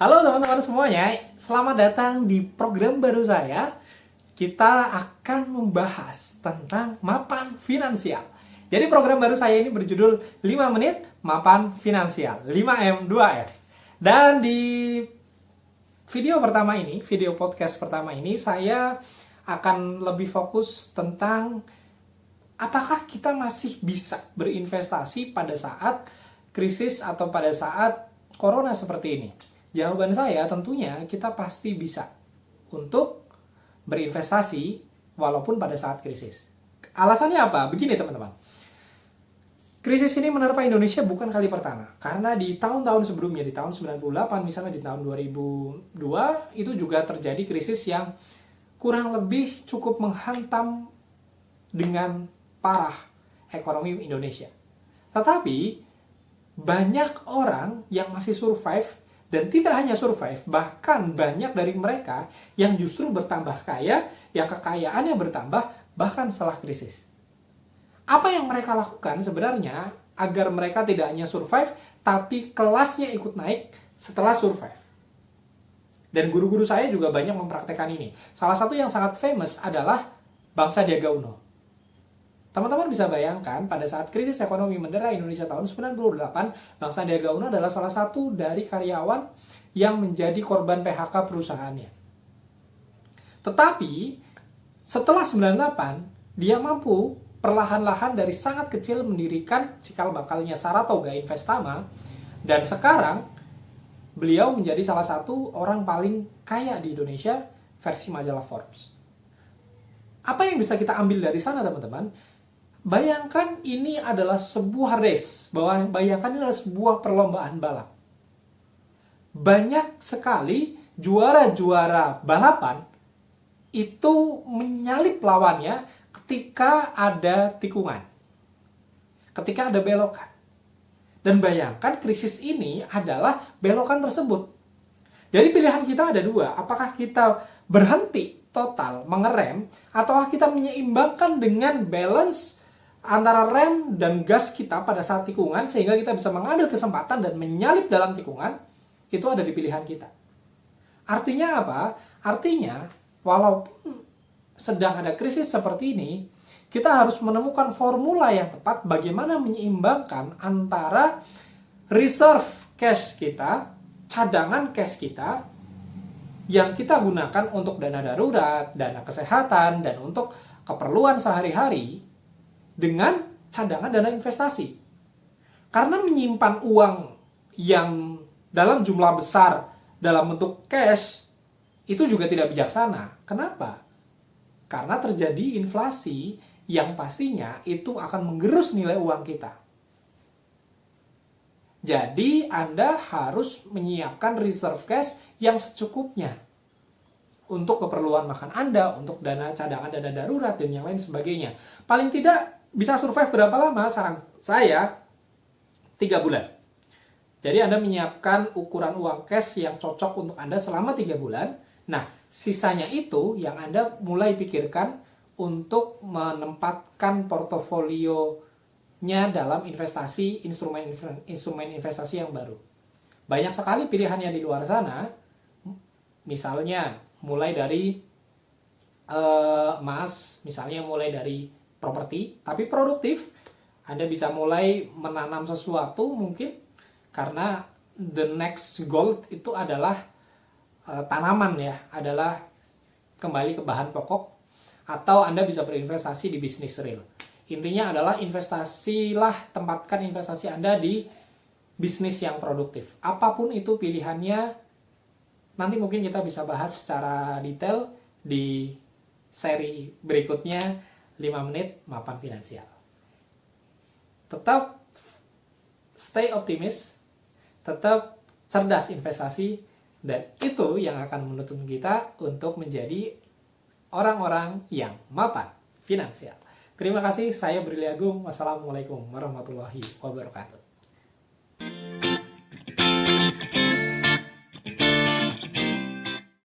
Halo teman-teman semuanya, selamat datang di program baru saya. Kita akan membahas tentang mapan finansial. Jadi program baru saya ini berjudul 5 menit mapan finansial, 5M 2F. Dan di video pertama ini, video podcast pertama ini, saya akan lebih fokus tentang apakah kita masih bisa berinvestasi pada saat krisis atau pada saat corona seperti ini. Jawaban saya tentunya kita pasti bisa untuk berinvestasi walaupun pada saat krisis. Alasannya apa? Begini teman-teman. Krisis ini menerpa Indonesia bukan kali pertama. Karena di tahun-tahun sebelumnya, di tahun 98, misalnya di tahun 2002, itu juga terjadi krisis yang kurang lebih cukup menghantam dengan parah ekonomi Indonesia. Tetapi, banyak orang yang masih survive, dan tidak hanya survive, bahkan banyak dari mereka yang justru bertambah kaya, yang kekayaannya bertambah bahkan setelah krisis. Apa yang mereka lakukan sebenarnya agar mereka tidak hanya survive, tapi kelasnya ikut naik setelah survive. Dan guru-guru saya juga banyak mempraktekkan ini. Salah satu yang sangat famous adalah Bang Sandiaga Uno. Teman-teman bisa bayangkan pada saat krisis ekonomi mendera Indonesia tahun 98, Bang Sandiaga Uno adalah salah satu dari karyawan yang menjadi korban PHK perusahaannya. Tetapi setelah 98, dia mampu perlahan-lahan dari sangat kecil mendirikan cikal bakalnya Saratoga Investama, dan sekarang beliau menjadi salah satu orang paling kaya di Indonesia versi majalah Forbes. Apa yang bisa kita ambil dari sana teman-teman? Bayangkan ini adalah sebuah race, bayangkan ini adalah sebuah perlombaan balap. Banyak sekali juara-juara balapan itu menyalip lawannya ketika ada tikungan, ketika ada belokan. Dan bayangkan krisis ini adalah belokan tersebut. Jadi pilihan kita ada dua, apakah kita berhenti total mengerem, ataukah kita menyeimbangkan dengan balance antara rem dan gas kita pada saat tikungan sehingga kita bisa mengambil kesempatan dan menyalip dalam tikungan. Itu ada di pilihan kita. Artinya apa? Artinya walaupun sedang ada krisis seperti ini, kita harus menemukan formula yang tepat bagaimana menyeimbangkan antara reserve cash kita, cadangan cash kita yang kita gunakan untuk dana darurat, dana kesehatan, dan untuk keperluan sehari-hari dengan cadangan dana investasi. Karena menyimpan uang yang dalam jumlah besar dalam bentuk cash itu juga tidak bijaksana. Kenapa? Karena terjadi inflasi yang pastinya itu akan menggerus nilai uang kita. Jadi Anda harus menyiapkan reserve cash yang secukupnya untuk keperluan makan Anda, untuk dana cadangan, dana darurat, dan yang lain sebagainya. Paling tidak bisa survive berapa lama? Saran saya 3 bulan. Jadi Anda menyiapkan ukuran uang cash yang cocok untuk Anda selama 3 bulan. Nah, sisanya itu yang Anda mulai pikirkan untuk menempatkan portofolionya dalam investasi, instrumen investasi yang baru. Banyak sekali pilihannya di luar sana. Misalnya mulai dari emas, misalnya mulai dari properti, tapi produktif. Anda bisa mulai menanam sesuatu mungkin, karena the next gold itu adalah tanaman ya, adalah kembali ke bahan pokok. Atau Anda bisa berinvestasi di bisnis real. Intinya adalah tempatkan investasi Anda di bisnis yang produktif. Apapun itu pilihannya, nanti mungkin kita bisa bahas secara detail di seri berikutnya, 5 menit mapan finansial. Tetap stay optimis, tetap cerdas investasi, dan itu yang akan menuntun kita untuk menjadi orang-orang yang mapan finansial. Terima kasih, saya Brili Agung. Wassalamualaikum warahmatullahi wabarakatuh.